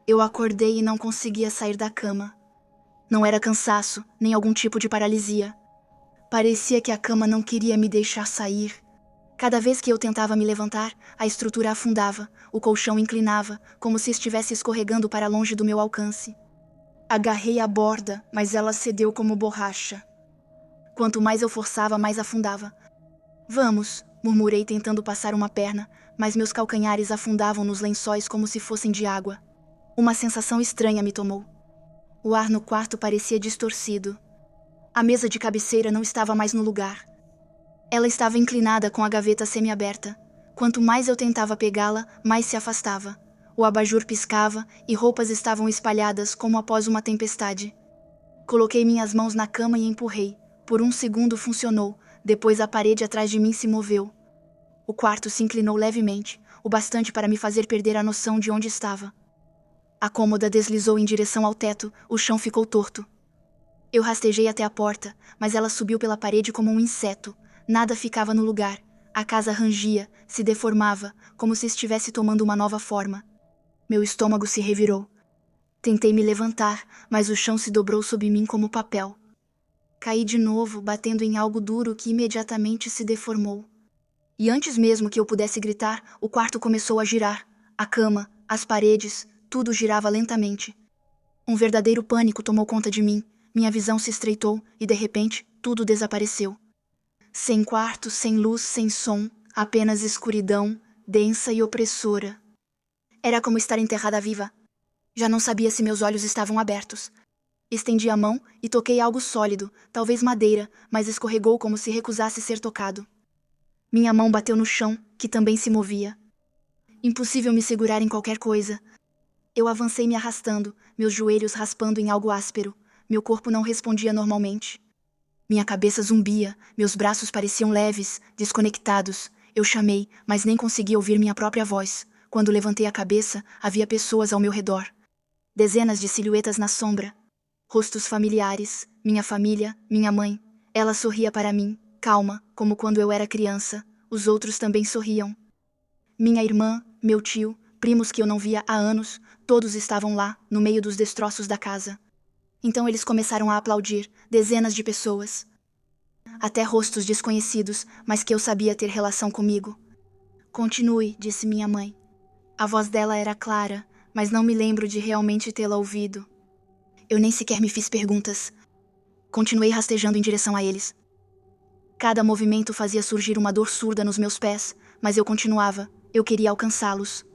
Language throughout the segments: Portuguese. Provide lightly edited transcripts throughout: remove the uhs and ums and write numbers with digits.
Eu acordei e não conseguia sair da cama. Não era cansaço, nem algum tipo de paralisia. Parecia que a cama não queria me deixar sair. Cada vez que eu tentava me levantar, a estrutura afundava, o colchão inclinava, como se estivesse escorregando para longe do meu alcance. Agarrei a borda, mas ela cedeu como borracha. Quanto mais eu forçava, mais afundava. Vamos, murmurei tentando passar uma perna, mas meus calcanhares afundavam nos lençóis como se fossem de água. Uma sensação estranha me tomou. O ar no quarto parecia distorcido. A mesa de cabeceira não estava mais no lugar. Ela estava inclinada com a gaveta semiaberta. Quanto mais eu tentava pegá-la, mais se afastava. O abajur piscava e roupas estavam espalhadas como após uma tempestade. Coloquei minhas mãos na cama e empurrei. Por um segundo funcionou, depois a parede atrás de mim se moveu. O quarto se inclinou levemente, o bastante para me fazer perder a noção de onde estava. A cômoda deslizou em direção ao teto, o chão ficou torto. Eu rastejei até a porta, mas ela subiu pela parede como um inseto. Nada ficava no lugar. A casa rangia, se deformava, como se estivesse tomando uma nova forma. Meu estômago se revirou. Tentei me levantar, mas o chão se dobrou sob mim como papel. Caí de novo, batendo em algo duro que imediatamente se deformou. E antes mesmo que eu pudesse gritar, o quarto começou a girar. A cama, as paredes, tudo girava lentamente. Um verdadeiro pânico tomou conta de mim. Minha visão se estreitou e, de repente, tudo desapareceu. Sem quarto, sem luz, sem som, apenas escuridão, densa e opressora. Era como estar enterrada viva. Já não sabia se meus olhos estavam abertos. Estendi a mão e toquei algo sólido, talvez madeira, mas escorregou como se recusasse ser tocado. Minha mão bateu no chão, que também se movia. Impossível me segurar em qualquer coisa. Eu avancei me arrastando, meus joelhos raspando em algo áspero. Meu corpo não respondia normalmente. Minha cabeça zumbia, meus braços pareciam leves, desconectados. Eu chamei, mas nem consegui ouvir minha própria voz. Quando levantei a cabeça, havia pessoas ao meu redor. Dezenas de silhuetas na sombra. Rostos familiares, minha família, minha mãe. Ela sorria para mim, calma, como quando eu era criança. Os outros também sorriam. Minha irmã, meu tio, primos que eu não via há anos, todos estavam lá, no meio dos destroços da casa. Então eles começaram a aplaudir, dezenas de pessoas. Até rostos desconhecidos, mas que eu sabia ter relação comigo. Continue, disse minha mãe. A voz dela era clara, mas não me lembro de realmente tê-la ouvido. Eu nem sequer me fiz perguntas. Continuei rastejando em direção a eles. Cada movimento fazia surgir uma dor surda nos meus pés, mas eu continuava. Eu queria alcançá-los.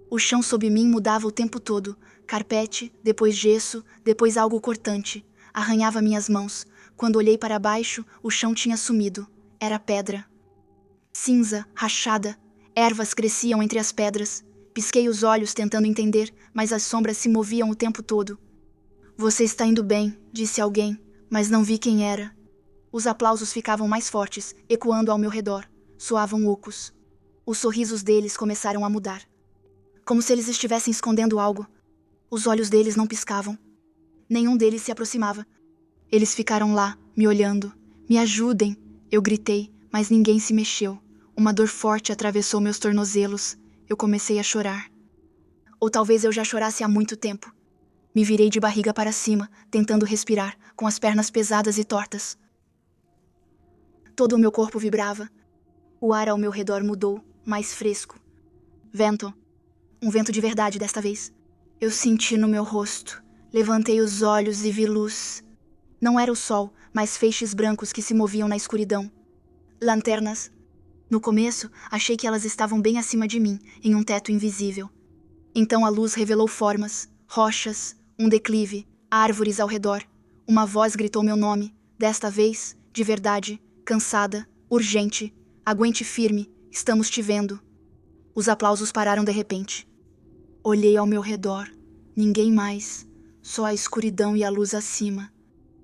O chão sob mim mudava o tempo todo. Carpete, depois gesso, depois algo cortante. Arranhava minhas mãos. Quando olhei para baixo, o chão tinha sumido. Era pedra. Cinza, rachada. Ervas cresciam entre as pedras. Pisquei os olhos tentando entender, mas as sombras se moviam o tempo todo. Você está indo bem, disse alguém, mas não vi quem era. Os aplausos ficavam mais fortes, ecoando ao meu redor. Soavam ocos. Os sorrisos deles começaram a mudar. Como se eles estivessem escondendo algo. Os olhos deles não piscavam. Nenhum deles se aproximava. Eles ficaram lá, me olhando. Me ajudem! Eu gritei, mas ninguém se mexeu. Uma dor forte atravessou meus tornozelos. Eu comecei a chorar. Ou talvez eu já chorasse há muito tempo. Me virei de barriga para cima, tentando respirar, com as pernas pesadas e tortas. Todo o meu corpo vibrava. O ar ao meu redor mudou, mais fresco. Vento. Um vento de verdade desta vez. Eu senti no meu rosto. Levantei os olhos e vi luz. Não era o sol, mas feixes brancos que se moviam na escuridão. Lanternas. No começo, achei que elas estavam bem acima de mim, em um teto invisível. Então a luz revelou formas, rochas, um declive, árvores ao redor. Uma voz gritou meu nome, desta vez, de verdade, cansada, urgente. Aguente firme, estamos te vendo. Os aplausos pararam de repente. Olhei ao meu redor. Ninguém mais. Só a escuridão e a luz acima.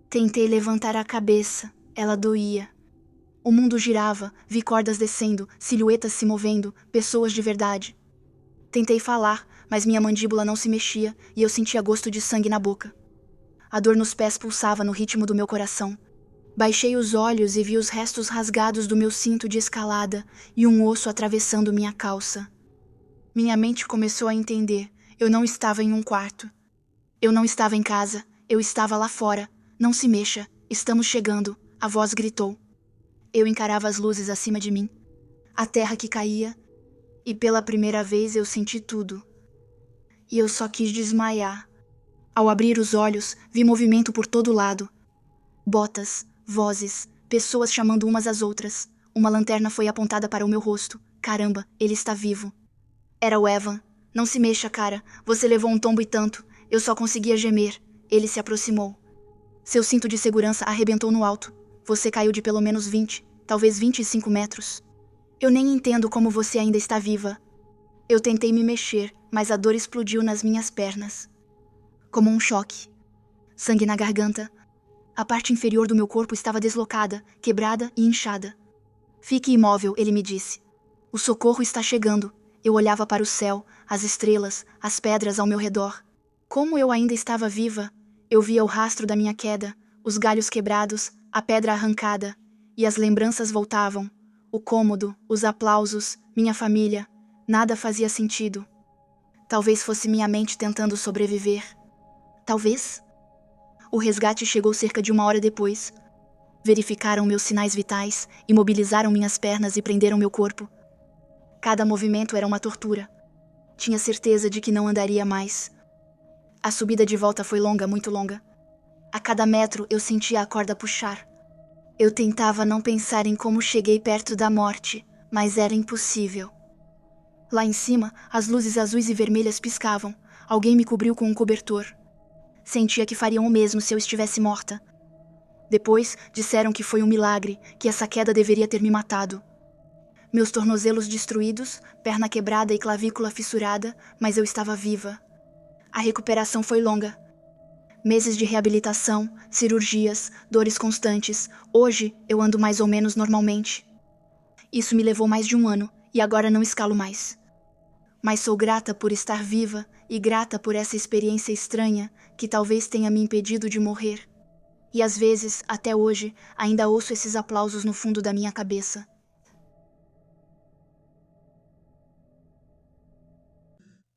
Tentei levantar a cabeça. Ela doía. O mundo girava, vi cordas descendo, silhuetas se movendo, pessoas de verdade. Tentei falar, mas minha mandíbula não se mexia e eu sentia gosto de sangue na boca. A dor nos pés pulsava no ritmo do meu coração. Baixei os olhos e vi os restos rasgados do meu cinto de escalada e um osso atravessando minha calça. Minha mente começou a entender. Eu não estava em um quarto. Eu não estava em casa. Eu estava lá fora. Não se mexa. Estamos chegando. A voz gritou. Eu encarava as luzes acima de mim. A terra que caía. E pela primeira vez eu senti tudo. E eu só quis desmaiar. Ao abrir os olhos, vi movimento por todo lado. Botas, vozes, pessoas chamando umas às outras. Uma lanterna foi apontada para o meu rosto. Caramba, ele está vivo. Era o Evan. Não se mexa, cara. Você levou um tombo e tanto. Eu só conseguia gemer. Ele se aproximou. Seu cinto de segurança arrebentou no alto. Você caiu de pelo menos 20, talvez 25 metros. Eu nem entendo como você ainda está viva. Eu tentei me mexer, mas a dor explodiu nas minhas pernas. Como um choque. Sangue na garganta. A parte inferior do meu corpo estava deslocada, quebrada e inchada. Fique imóvel, ele me disse. O socorro está chegando. Eu olhava para o céu, as estrelas, as pedras ao meu redor. Como eu ainda estava viva, eu via o rastro da minha queda, os galhos quebrados, a pedra arrancada, e as lembranças voltavam. O cômodo, os aplausos, minha família, nada fazia sentido. Talvez fosse minha mente tentando sobreviver. Talvez. O resgate chegou cerca de 1 hora depois. Verificaram meus sinais vitais, imobilizaram minhas pernas e prenderam meu corpo. Cada movimento era uma tortura. Tinha certeza de que não andaria mais. A subida de volta foi longa, muito longa. A cada metro eu sentia a corda puxar. Eu tentava não pensar em como cheguei perto da morte, mas era impossível. Lá em cima, as luzes azuis e vermelhas piscavam. Alguém me cobriu com um cobertor. Sentia que fariam o mesmo se eu estivesse morta. Depois, disseram que foi um milagre, que essa queda deveria ter me matado. Meus tornozelos destruídos, perna quebrada e clavícula fissurada, mas eu estava viva. A recuperação foi longa. Meses de reabilitação, cirurgias, dores constantes. Hoje, eu ando mais ou menos normalmente. Isso me levou mais de 1 ano, e agora não escalo mais. Mas sou grata por estar viva e grata por essa experiência estranha que talvez tenha me impedido de morrer. E às vezes, até hoje, ainda ouço esses aplausos no fundo da minha cabeça.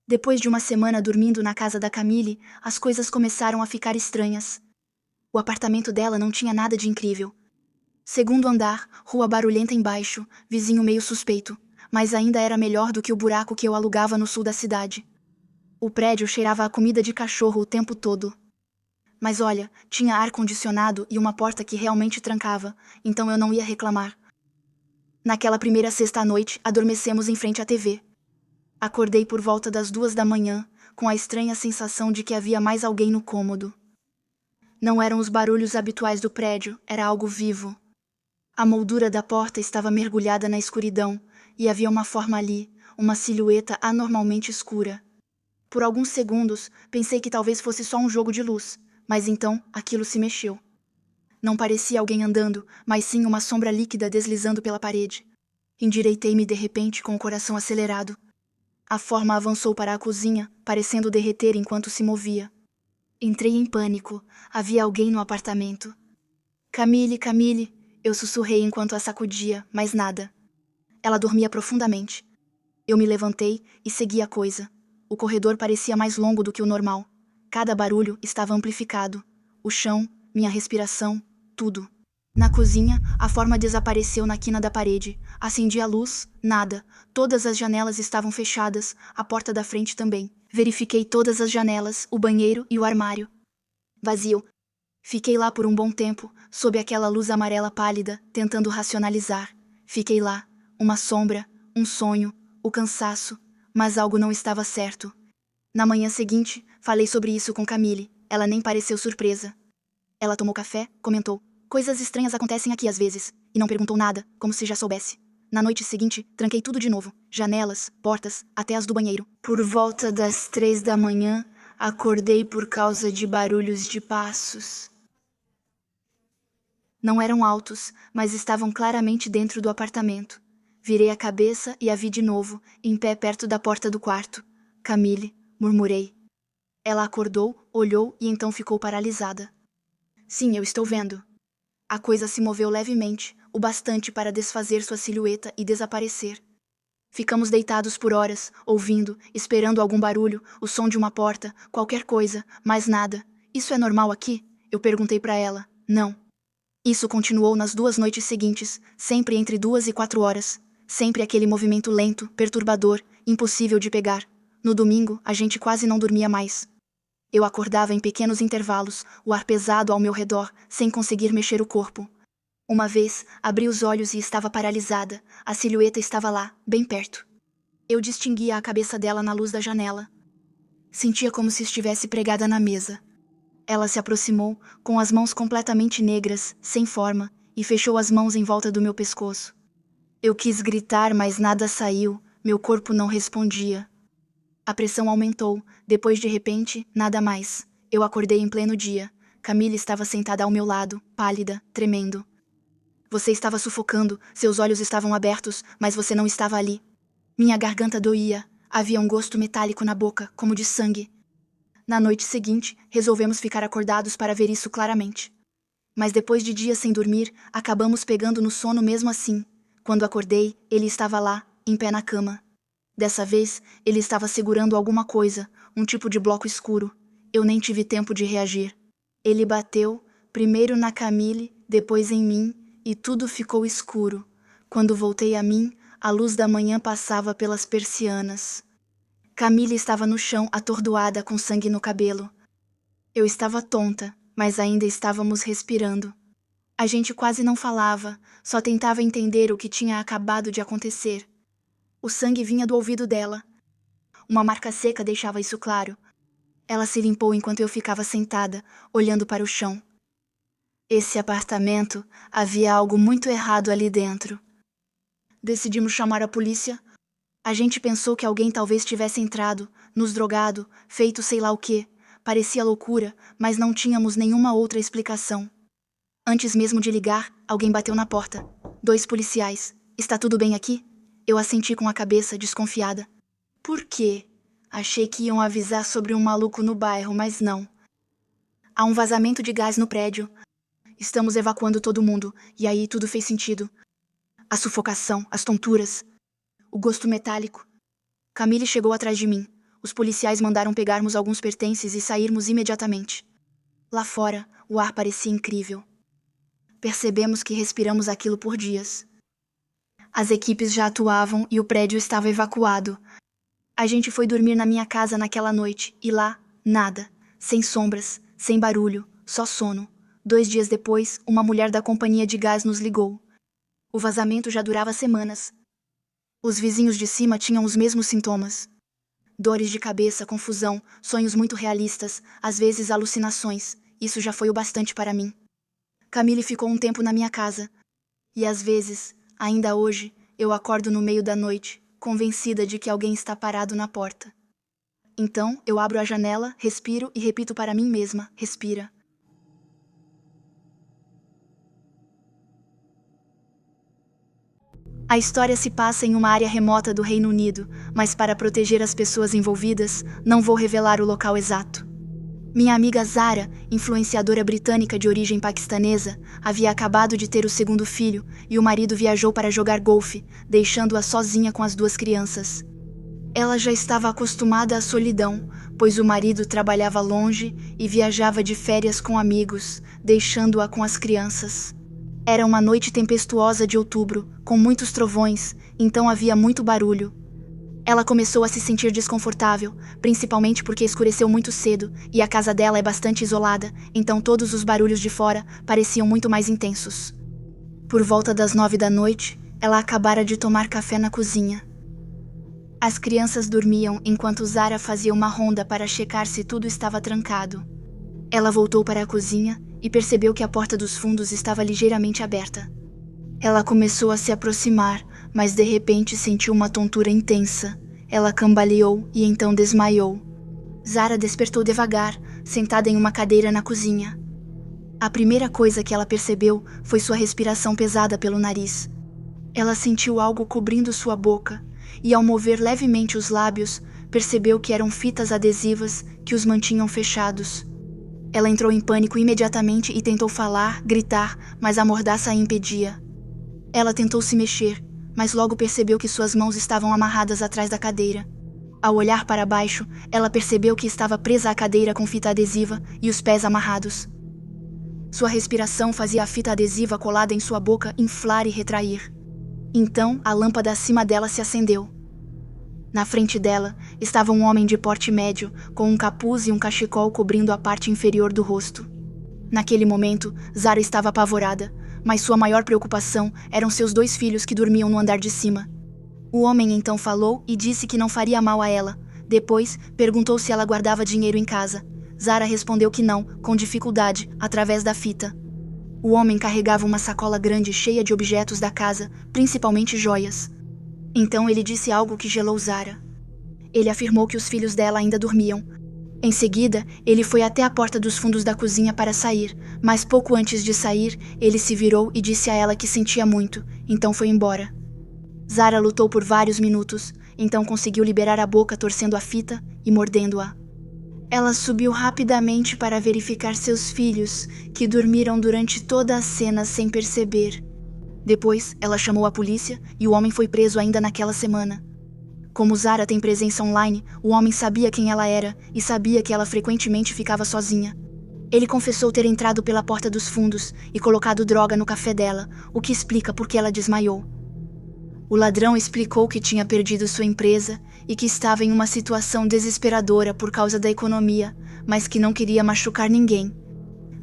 Depois de 1 semana dormindo na casa da Camille, as coisas começaram a ficar estranhas. O apartamento dela não tinha nada de incrível. Segundo andar, rua barulhenta embaixo, vizinho meio suspeito, mas ainda era melhor do que o buraco que eu alugava no sul da cidade. O prédio cheirava a comida de cachorro o tempo todo. Mas olha, tinha ar-condicionado e uma porta que realmente trancava, então eu não ia reclamar. Naquela primeira sexta à noite, adormecemos em frente à TV. Acordei por volta das 2 da manhã, com a estranha sensação de que havia mais alguém no cômodo. Não eram os barulhos habituais do prédio, era algo vivo. A moldura da porta estava mergulhada na escuridão, e havia uma forma ali, uma silhueta anormalmente escura. Por alguns segundos, pensei que talvez fosse só um jogo de luz, mas então aquilo se mexeu. Não parecia alguém andando, mas sim uma sombra líquida deslizando pela parede. Endireitei-me de repente com o coração acelerado. A forma avançou para a cozinha, parecendo derreter enquanto se movia. Entrei em pânico. Havia alguém no apartamento. Camille, Camille, eu sussurrei enquanto a sacudia, mas nada. Ela dormia profundamente. Eu me levantei e segui a coisa. O corredor parecia mais longo do que o normal. Cada barulho estava amplificado. O chão, minha respiração, tudo. Na cozinha, a forma desapareceu na quina da parede. Acendi a luz, nada. Todas as janelas estavam fechadas, a porta da frente também. Verifiquei todas as janelas, o banheiro e o armário. Vazio. Fiquei lá por um bom tempo, sob aquela luz amarela pálida, tentando racionalizar. Fiquei lá, uma sombra, um sonho, o cansaço, mas algo não estava certo. Na manhã seguinte, falei sobre isso com Camille. Ela nem pareceu surpresa. Ela tomou café, comentou. Coisas estranhas acontecem aqui às vezes, e não perguntou nada, como se já soubesse. Na noite seguinte, tranquei tudo de novo. Janelas, portas, até as do banheiro. Por volta das 3 da manhã, acordei por causa de barulhos de passos. Não eram altos, mas estavam claramente dentro do apartamento. Virei a cabeça e a vi de novo, em pé perto da porta do quarto. Camille, murmurei. Ela acordou, olhou e então ficou paralisada. Sim, eu estou vendo. A coisa se moveu levemente, o bastante para desfazer sua silhueta e desaparecer. Ficamos deitados por horas, ouvindo, esperando algum barulho, o som de uma porta, qualquer coisa, mais nada. Isso é normal aqui? Eu perguntei para ela. Não. Isso continuou nas 2 noites seguintes, sempre entre 2 e 4 horas. Sempre aquele movimento lento, perturbador, impossível de pegar. No domingo, a gente quase não dormia mais. Eu acordava em pequenos intervalos, o ar pesado ao meu redor, sem conseguir mexer o corpo. Uma vez, abri os olhos e estava paralisada. A silhueta estava lá, bem perto. Eu distinguia a cabeça dela na luz da janela. Sentia como se estivesse pregada na mesa. Ela se aproximou, com as mãos completamente negras, sem forma, e fechou as mãos em volta do meu pescoço. Eu quis gritar, mas nada saiu, meu corpo não respondia. A pressão aumentou, depois de repente, nada mais. Eu acordei em pleno dia. Camille estava sentada ao meu lado, pálida, tremendo. Você estava sufocando, seus olhos estavam abertos, mas você não estava ali. Minha garganta doía, havia um gosto metálico na boca, como de sangue. Na noite seguinte, resolvemos ficar acordados para ver isso claramente. Mas depois de dias sem dormir, acabamos pegando no sono mesmo assim. Quando acordei, ele estava lá, em pé na cama. Dessa vez, ele estava segurando alguma coisa, um tipo de bloco escuro. Eu nem tive tempo de reagir. Ele bateu, primeiro na Camille, depois em mim, e tudo ficou escuro. Quando voltei a mim, a luz da manhã passava pelas persianas. Camille estava no chão, atordoada, com sangue no cabelo. Eu estava tonta, mas ainda estávamos respirando. A gente quase não falava, só tentava entender o que tinha acabado de acontecer. O sangue vinha do ouvido dela. Uma marca seca deixava isso claro. Ela se limpou enquanto eu ficava sentada, olhando para o chão. Esse apartamento, havia algo muito errado ali dentro. Decidimos chamar a polícia. A gente pensou que alguém talvez tivesse entrado, nos drogado, feito sei lá o quê. Parecia loucura, mas não tínhamos nenhuma outra explicação. Antes mesmo de ligar, alguém bateu na porta. 2 policiais. Está tudo bem aqui? Eu assenti com a cabeça, desconfiada. Por quê? Achei que iam avisar sobre um maluco no bairro, mas não. Há um vazamento de gás no prédio. Estamos evacuando todo mundo, e aí tudo fez sentido. A sufocação, as tonturas, o gosto metálico. Camille chegou atrás de mim. Os policiais mandaram pegarmos alguns pertences e sairmos imediatamente. Lá fora, o ar parecia incrível. Percebemos que respiramos aquilo por dias. As equipes já atuavam e o prédio estava evacuado. A gente foi dormir na minha casa naquela noite, e lá, nada. Sem sombras, sem barulho, só sono. 2 dias depois, uma mulher da companhia de gás nos ligou. O vazamento já durava semanas. Os vizinhos de cima tinham os mesmos sintomas. Dores de cabeça, confusão, sonhos muito realistas, às vezes alucinações. Isso já foi o bastante para mim. Camille ficou um tempo na minha casa. E às vezes, ainda hoje, eu acordo no meio da noite, convencida de que alguém está parado na porta. Então, eu abro a janela, respiro e repito para mim mesma, respira. A história se passa em uma área remota do Reino Unido, mas para proteger as pessoas envolvidas, não vou revelar o local exato. Minha amiga Zara, influenciadora britânica de origem paquistanesa, havia acabado de ter o 2º filho e o marido viajou para jogar golfe, deixando-a sozinha com as 2 crianças. Ela já estava acostumada à solidão, pois o marido trabalhava longe e viajava de férias com amigos, deixando-a com as crianças. Era uma noite tempestuosa de outubro, com muitos trovões, então havia muito barulho. Ela começou a se sentir desconfortável, principalmente porque escureceu muito cedo e a casa dela é bastante isolada, então todos os barulhos de fora pareciam muito mais intensos. Por volta das 9 da noite, ela acabara de tomar café na cozinha. As crianças dormiam enquanto Zara fazia uma ronda para checar se tudo estava trancado. Ela voltou para a cozinha e percebeu que a porta dos fundos estava ligeiramente aberta. Ela começou a se aproximar, mas de repente sentiu uma tontura intensa. Ela cambaleou e então desmaiou. Zara despertou devagar, sentada em uma cadeira na cozinha. A primeira coisa que ela percebeu foi sua respiração pesada pelo nariz. Ela sentiu algo cobrindo sua boca, e ao mover levemente os lábios, percebeu que eram fitas adesivas que os mantinham fechados. Ela entrou em pânico imediatamente e tentou falar, gritar, mas a mordaça a impedia. Ela tentou se mexer, mas logo percebeu que suas mãos estavam amarradas atrás da cadeira. Ao olhar para baixo, ela percebeu que estava presa à cadeira com fita adesiva e os pés amarrados. Sua respiração fazia a fita adesiva colada em sua boca inflar e retrair. Então, a lâmpada acima dela se acendeu. Na frente dela, estava um homem de porte médio, com um capuz e um cachecol cobrindo a parte inferior do rosto. Naquele momento, Zara estava apavorada, mas sua maior preocupação eram seus 2 filhos que dormiam no andar de cima. O homem então falou e disse que não faria mal a ela. Depois, perguntou se ela guardava dinheiro em casa. Zara respondeu que não, com dificuldade, através da fita. O homem carregava uma sacola grande cheia de objetos da casa, principalmente joias. Então ele disse algo que gelou Zara. Ele afirmou que os filhos dela ainda dormiam. Em seguida, ele foi até a porta dos fundos da cozinha para sair, mas pouco antes de sair, ele se virou e disse a ela que sentia muito, então foi embora. Zara lutou por vários minutos, então conseguiu liberar a boca torcendo a fita e mordendo-a. Ela subiu rapidamente para verificar seus filhos, que dormiram durante toda a cena sem perceber. Depois, ela chamou a polícia e o homem foi preso ainda naquela semana. Como Zara tem presença online, o homem sabia quem ela era e sabia que ela frequentemente ficava sozinha. Ele confessou ter entrado pela porta dos fundos e colocado droga no café dela, o que explica por que ela desmaiou. O ladrão explicou que tinha perdido sua empresa e que estava em uma situação desesperadora por causa da economia, mas que não queria machucar ninguém.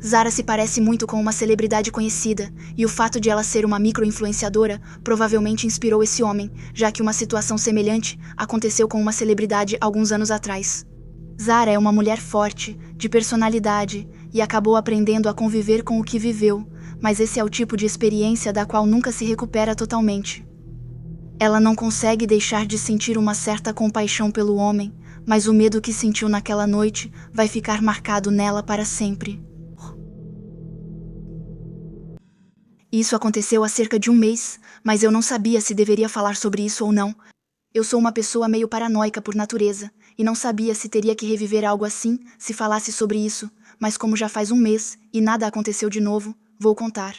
Zara se parece muito com uma celebridade conhecida, e o fato de ela ser uma micro-influenciadora provavelmente inspirou esse homem, já que uma situação semelhante aconteceu com uma celebridade alguns anos atrás. Zara é uma mulher forte, de personalidade, e acabou aprendendo a conviver com o que viveu, mas esse é o tipo de experiência da qual nunca se recupera totalmente. Ela não consegue deixar de sentir uma certa compaixão pelo homem, mas o medo que sentiu naquela noite vai ficar marcado nela para sempre. Isso aconteceu há cerca de 1 mês, mas eu não sabia se deveria falar sobre isso ou não. Eu sou uma pessoa meio paranoica por natureza, e não sabia se teria que reviver algo assim se falasse sobre isso, mas como já faz 1 mês e nada aconteceu de novo, vou contar.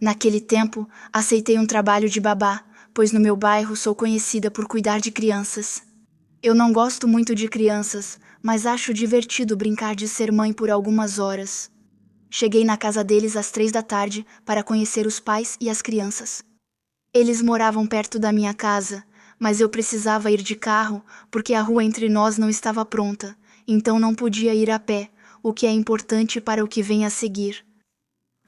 Naquele tempo, aceitei um trabalho de babá, pois no meu bairro sou conhecida por cuidar de crianças. Eu não gosto muito de crianças, mas acho divertido brincar de ser mãe por algumas horas. Cheguei na casa deles às 3 da tarde para conhecer os pais e as crianças. Eles moravam perto da minha casa, mas eu precisava ir de carro porque a rua entre nós não estava pronta, então não podia ir a pé, o que é importante para o que vem a seguir.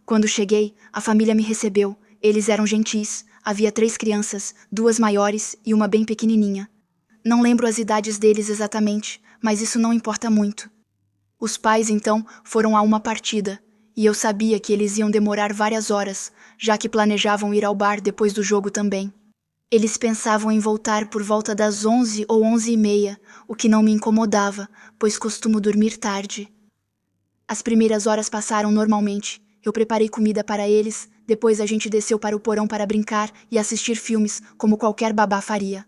Quando cheguei, a família me recebeu. Eles eram gentis, havia 3 crianças, 2 maiores e uma bem pequenininha. Não lembro as idades deles exatamente, mas isso não importa muito. Os pais, então, foram a uma partida, e eu sabia que eles iam demorar várias horas, já que planejavam ir ao bar depois do jogo também. Eles pensavam em voltar por volta das 11 ou 11h30, o que não me incomodava, pois costumo dormir tarde. As primeiras horas passaram normalmente. Eu preparei comida para eles, depois a gente desceu para o porão para brincar e assistir filmes, como qualquer babá faria.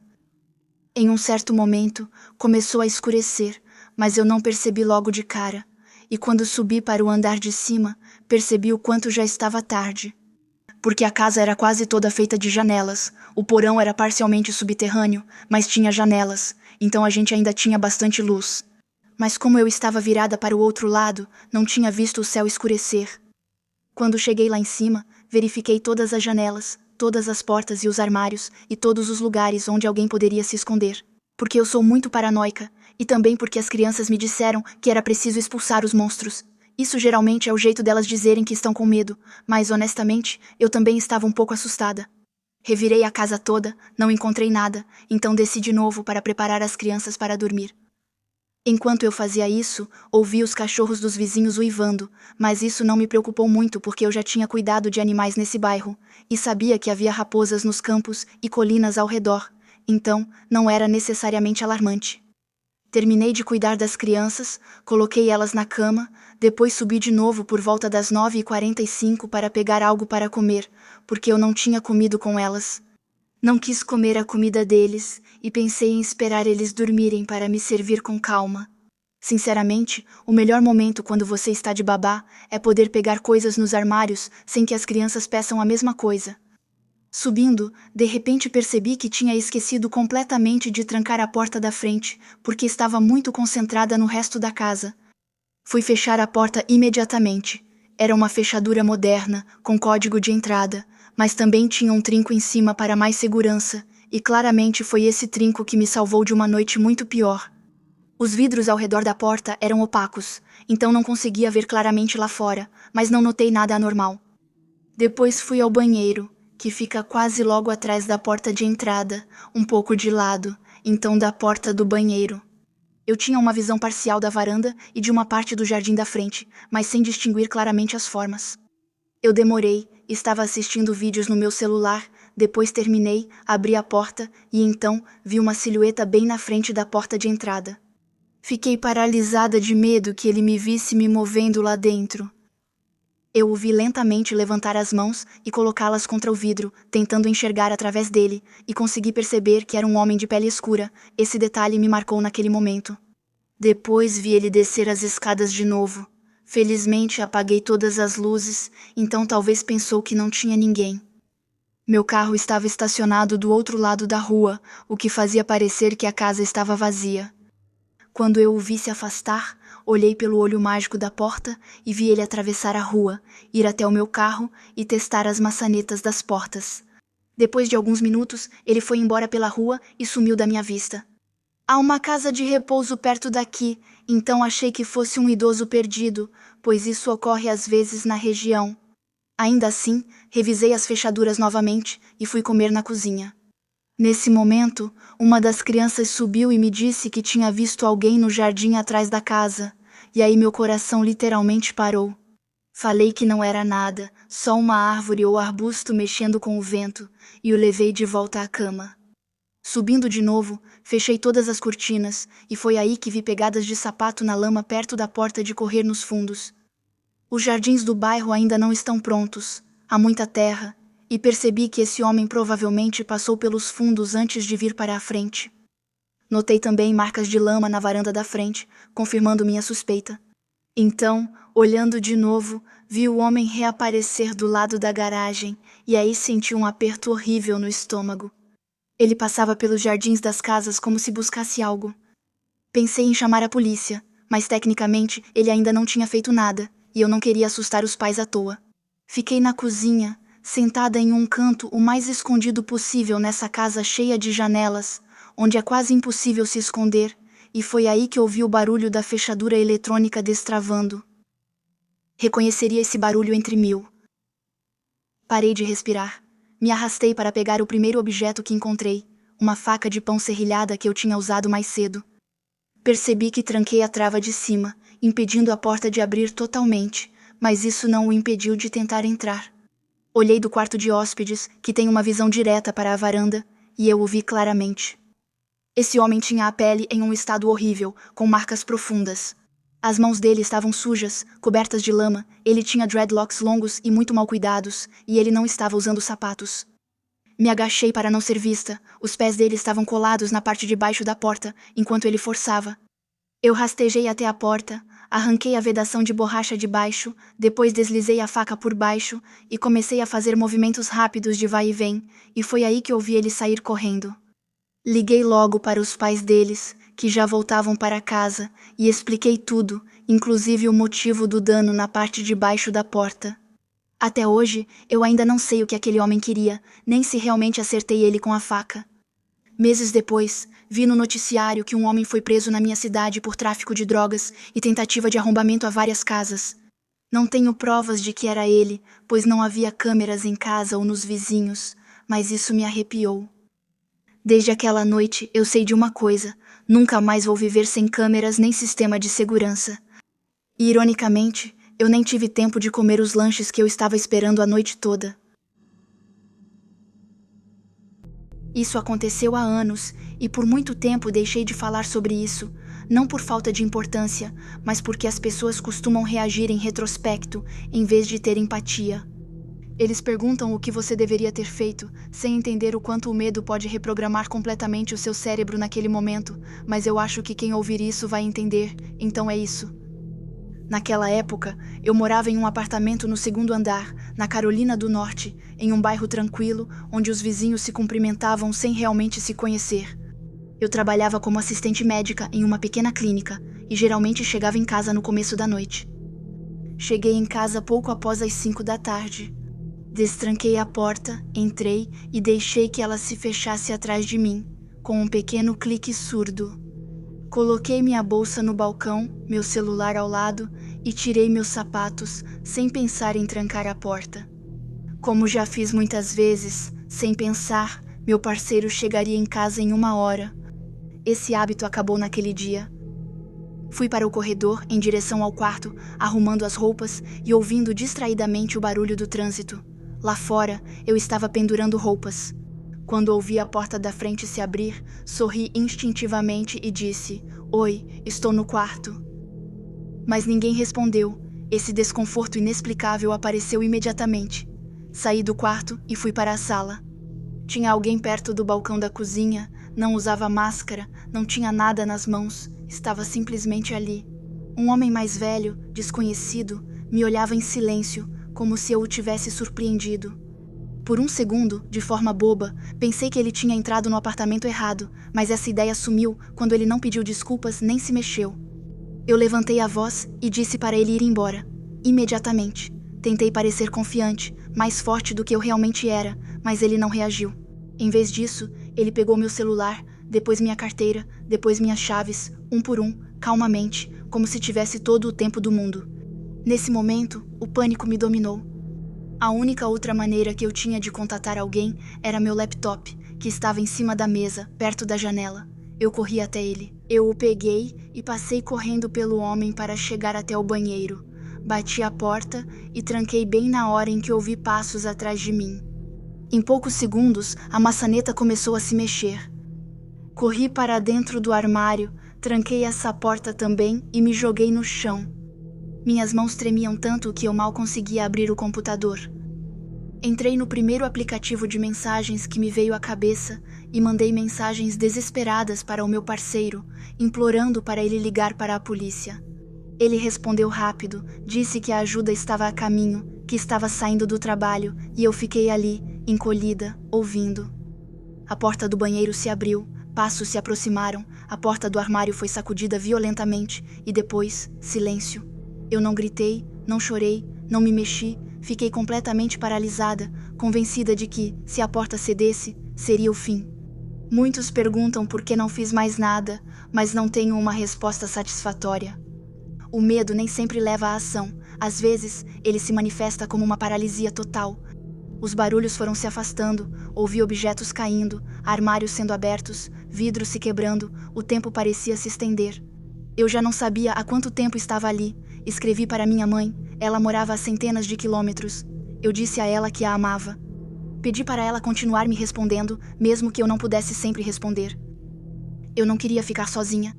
Em um certo momento, começou a escurecer, mas eu não percebi logo de cara. E quando subi para o andar de cima, percebi o quanto já estava tarde. Porque a casa era quase toda feita de janelas. O porão era parcialmente subterrâneo, mas tinha janelas, então a gente ainda tinha bastante luz. Mas como eu estava virada para o outro lado, não tinha visto o céu escurecer. Quando cheguei lá em cima, verifiquei todas as janelas, todas as portas e os armários e todos os lugares onde alguém poderia se esconder. Porque eu sou muito paranoica, e também porque as crianças me disseram que era preciso expulsar os monstros. Isso geralmente é o jeito delas dizerem que estão com medo, mas honestamente, eu também estava um pouco assustada. Revirei a casa toda, não encontrei nada, então desci de novo para preparar as crianças para dormir. Enquanto eu fazia isso, ouvi os cachorros dos vizinhos uivando, mas isso não me preocupou muito porque eu já tinha cuidado de animais nesse bairro, e sabia que havia raposas nos campos e colinas ao redor, então não era necessariamente alarmante. Terminei de cuidar das crianças, coloquei elas na cama, depois subi de novo por volta das 9h45 para pegar algo para comer, porque eu não tinha comido com elas. Não quis comer a comida deles e pensei em esperar eles dormirem para me servir com calma. Sinceramente, o melhor momento quando você está de babá é poder pegar coisas nos armários sem que as crianças peçam a mesma coisa. Subindo, de repente percebi que tinha esquecido completamente de trancar a porta da frente, porque estava muito concentrada no resto da casa. Fui fechar a porta imediatamente. Era uma fechadura moderna, com código de entrada, mas também tinha um trinco em cima para mais segurança, e claramente foi esse trinco que me salvou de uma noite muito pior. Os vidros ao redor da porta eram opacos, então não conseguia ver claramente lá fora, mas não notei nada anormal. Depois fui ao banheiro, que fica quase logo atrás da porta de entrada, um pouco de lado, então da porta do banheiro. Eu tinha uma visão parcial da varanda e de uma parte do jardim da frente, mas sem distinguir claramente as formas. Eu demorei, estava assistindo vídeos no meu celular, depois terminei, abri a porta e então vi uma silhueta bem na frente da porta de entrada. Fiquei paralisada de medo que ele me visse me movendo lá dentro. Eu o vi lentamente levantar as mãos e colocá-las contra o vidro, tentando enxergar através dele, e consegui perceber que era um homem de pele escura. Esse detalhe me marcou naquele momento. Depois vi ele descer as escadas de novo. Felizmente apaguei todas as luzes, então talvez pensou que não tinha ninguém. Meu carro estava estacionado do outro lado da rua, o que fazia parecer que a casa estava vazia. Quando eu o vi se afastar, olhei pelo olho mágico da porta e vi ele atravessar a rua, ir até o meu carro e testar as maçanetas das portas. Depois de alguns minutos, ele foi embora pela rua e sumiu da minha vista. Há uma casa de repouso perto daqui, então achei que fosse um idoso perdido, pois isso ocorre às vezes na região. Ainda assim, revisei as fechaduras novamente e fui comer na cozinha. Nesse momento, uma das crianças subiu e me disse que tinha visto alguém no jardim atrás da casa, e aí meu coração literalmente parou. Falei que não era nada, só uma árvore ou arbusto mexendo com o vento, e o levei de volta à cama. Subindo de novo, fechei todas as cortinas, e foi aí que vi pegadas de sapato na lama perto da porta de correr nos fundos. Os jardins do bairro ainda não estão prontos, há muita terra, e percebi que esse homem provavelmente passou pelos fundos antes de vir para a frente. Notei também marcas de lama na varanda da frente, confirmando minha suspeita. Então, olhando de novo, vi o homem reaparecer do lado da garagem, e aí senti um aperto horrível no estômago. Ele passava pelos jardins das casas como se buscasse algo. Pensei em chamar a polícia, mas tecnicamente ele ainda não tinha feito nada, e eu não queria assustar os pais à toa. Fiquei na cozinha, sentada em um canto o mais escondido possível nessa casa cheia de janelas, onde é quase impossível se esconder, e foi aí que ouvi o barulho da fechadura eletrônica destravando. Reconheceria esse barulho entre mil. Parei de respirar. Me arrastei para pegar o primeiro objeto que encontrei, uma faca de pão serrilhada que eu tinha usado mais cedo. Percebi que tranquei a trava de cima, impedindo a porta de abrir totalmente, mas isso não o impediu de tentar entrar. Olhei do quarto de hóspedes, que tem uma visão direta para a varanda, e eu o vi claramente. Esse homem tinha a pele em um estado horrível, com marcas profundas. As mãos dele estavam sujas, cobertas de lama, ele tinha dreadlocks longos e muito mal cuidados, e ele não estava usando sapatos. Me agachei para não ser vista, os pés dele estavam colados na parte de baixo da porta, enquanto ele forçava. Eu rastejei até a porta, arranquei a vedação de borracha de baixo, depois deslizei a faca por baixo e comecei a fazer movimentos rápidos de vai e vem, e foi aí que ouvi ele sair correndo. Liguei logo para os pais deles, que já voltavam para casa, e expliquei tudo, inclusive o motivo do dano na parte de baixo da porta. Até hoje, eu ainda não sei o que aquele homem queria, nem se realmente acertei ele com a faca. Meses depois, vi no noticiário que um homem foi preso na minha cidade por tráfico de drogas e tentativa de arrombamento a várias casas. Não tenho provas de que era ele, pois não havia câmeras em casa ou nos vizinhos, mas isso me arrepiou. Desde aquela noite, eu sei de uma coisa: nunca mais vou viver sem câmeras nem sistema de segurança. E, ironicamente, eu nem tive tempo de comer os lanches que eu estava esperando a noite toda. Isso aconteceu há anos, e por muito tempo deixei de falar sobre isso, não por falta de importância, mas porque as pessoas costumam reagir em retrospecto, em vez de ter empatia. Eles perguntam o que você deveria ter feito, sem entender o quanto o medo pode reprogramar completamente o seu cérebro naquele momento, mas eu acho que quem ouvir isso vai entender, então é isso. Naquela época, eu morava em um apartamento no segundo andar, na Carolina do Norte, em um bairro tranquilo, onde os vizinhos se cumprimentavam sem realmente se conhecer. Eu trabalhava como assistente médica em uma pequena clínica e geralmente chegava em casa no começo da noite. Cheguei em casa pouco após as 5 da tarde. Destranquei a porta, entrei e deixei que ela se fechasse atrás de mim, com um pequeno clique surdo. Coloquei minha bolsa no balcão, meu celular ao lado e tirei meus sapatos, sem pensar em trancar a porta. Como já fiz muitas vezes, sem pensar, meu parceiro chegaria em casa em 1 hora. Esse hábito acabou naquele dia. Fui para o corredor, em direção ao quarto, arrumando as roupas e ouvindo distraidamente o barulho do trânsito. Lá fora, eu estava pendurando roupas. Quando ouvi a porta da frente se abrir, sorri instintivamente e disse: "Oi, estou no quarto." Mas ninguém respondeu. Esse desconforto inexplicável apareceu imediatamente. Saí do quarto e fui para a sala. Tinha alguém perto do balcão da cozinha, não usava máscara, não tinha nada nas mãos, estava simplesmente ali. Um homem mais velho, desconhecido, me olhava em silêncio, como se eu o tivesse surpreendido. Por um segundo, de forma boba, pensei que ele tinha entrado no apartamento errado, mas essa ideia sumiu quando ele não pediu desculpas nem se mexeu. Eu levantei a voz e disse para ele ir embora. Imediatamente. Tentei parecer confiante, mais forte do que eu realmente era, mas ele não reagiu. Em vez disso, ele pegou meu celular, depois minha carteira, depois minhas chaves, um por um, calmamente, como se tivesse todo o tempo do mundo. Nesse momento, o pânico me dominou. A única outra maneira que eu tinha de contatar alguém era meu laptop, que estava em cima da mesa, perto da janela. Eu corri até ele. Eu o peguei e passei correndo pelo homem para chegar até o banheiro. Bati a porta e tranquei bem na hora em que ouvi passos atrás de mim. Em poucos segundos, a maçaneta começou a se mexer. Corri para dentro do armário, tranquei essa porta também e me joguei no chão. Minhas mãos tremiam tanto que eu mal conseguia abrir o computador. Entrei no primeiro aplicativo de mensagens que me veio à cabeça e mandei mensagens desesperadas para o meu parceiro, implorando para ele ligar para a polícia. Ele respondeu rápido, disse que a ajuda estava a caminho, que estava saindo do trabalho, e eu fiquei ali, encolhida, ouvindo. A porta do banheiro se abriu, passos se aproximaram, a porta do armário foi sacudida violentamente e depois, silêncio. Eu não gritei, não chorei, não me mexi, fiquei completamente paralisada, convencida de que, se a porta cedesse, seria o fim. Muitos perguntam por que não fiz mais nada, mas não tenho uma resposta satisfatória. O medo nem sempre leva à ação, às vezes ele se manifesta como uma paralisia total. Os barulhos foram se afastando, ouvi objetos caindo, armários sendo abertos, vidros se quebrando, o tempo parecia se estender. Eu já não sabia há quanto tempo estava ali. Escrevi para minha mãe, ela morava a centenas de quilômetros. Eu disse a ela que a amava. Pedi para ela continuar me respondendo, mesmo que eu não pudesse sempre responder. Eu não queria ficar sozinha.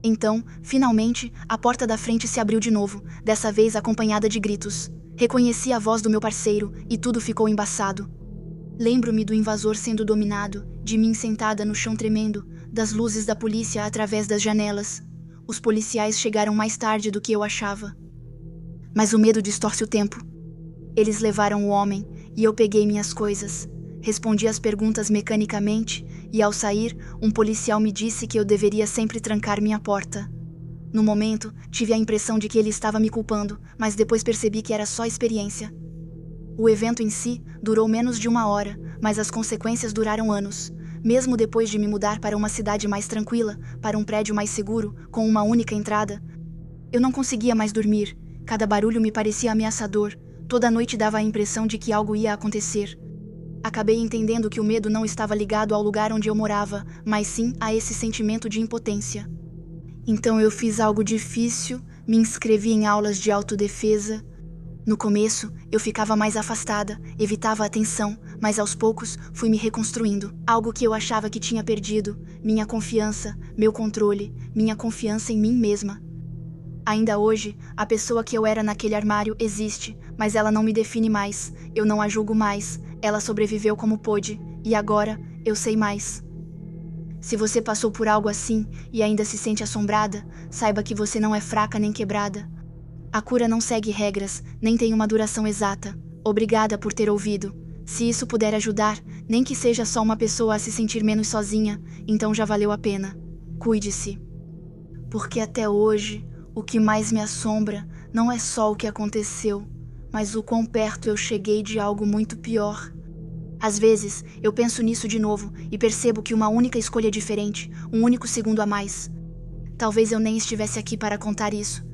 Então, finalmente, a porta da frente se abriu de novo, dessa vez acompanhada de gritos. Reconheci a voz do meu parceiro e tudo ficou embaçado. Lembro-me do invasor sendo dominado, de mim sentada no chão tremendo, das luzes da polícia através das janelas. Os policiais chegaram mais tarde do que eu achava. Mas o medo distorce o tempo. Eles levaram o homem e eu peguei minhas coisas. Respondi as perguntas mecanicamente e, ao sair, um policial me disse que eu deveria sempre trancar minha porta. No momento, tive a impressão de que ele estava me culpando, mas depois percebi que era só experiência. O evento em si durou menos de 1 hora, mas as consequências duraram anos. Mesmo depois de me mudar para uma cidade mais tranquila, para um prédio mais seguro, com uma única entrada, eu não conseguia mais dormir. Cada barulho me parecia ameaçador. Toda noite dava a impressão de que algo ia acontecer. Acabei entendendo que o medo não estava ligado ao lugar onde eu morava, mas sim a esse sentimento de impotência. Então eu fiz algo difícil, me inscrevi em aulas de autodefesa. No começo, eu ficava mais afastada, evitava a atenção, mas aos poucos fui me reconstruindo. Algo que eu achava que tinha perdido, minha confiança, meu controle, minha confiança em mim mesma. Ainda hoje, a pessoa que eu era naquele armário existe, mas ela não me define mais, eu não a julgo mais, ela sobreviveu como pôde, e agora eu sei mais. Se você passou por algo assim e ainda se sente assombrada, saiba que você não é fraca nem quebrada. A cura não segue regras, nem tem uma duração exata. Obrigada por ter ouvido. Se isso puder ajudar, nem que seja só uma pessoa a se sentir menos sozinha, então já valeu a pena. Cuide-se. Porque até hoje, o que mais me assombra não é só o que aconteceu, mas o quão perto eu cheguei de algo muito pior. Às vezes, eu penso nisso de novo e percebo que uma única escolha diferente, um único segundo a mais. Talvez eu nem estivesse aqui para contar isso,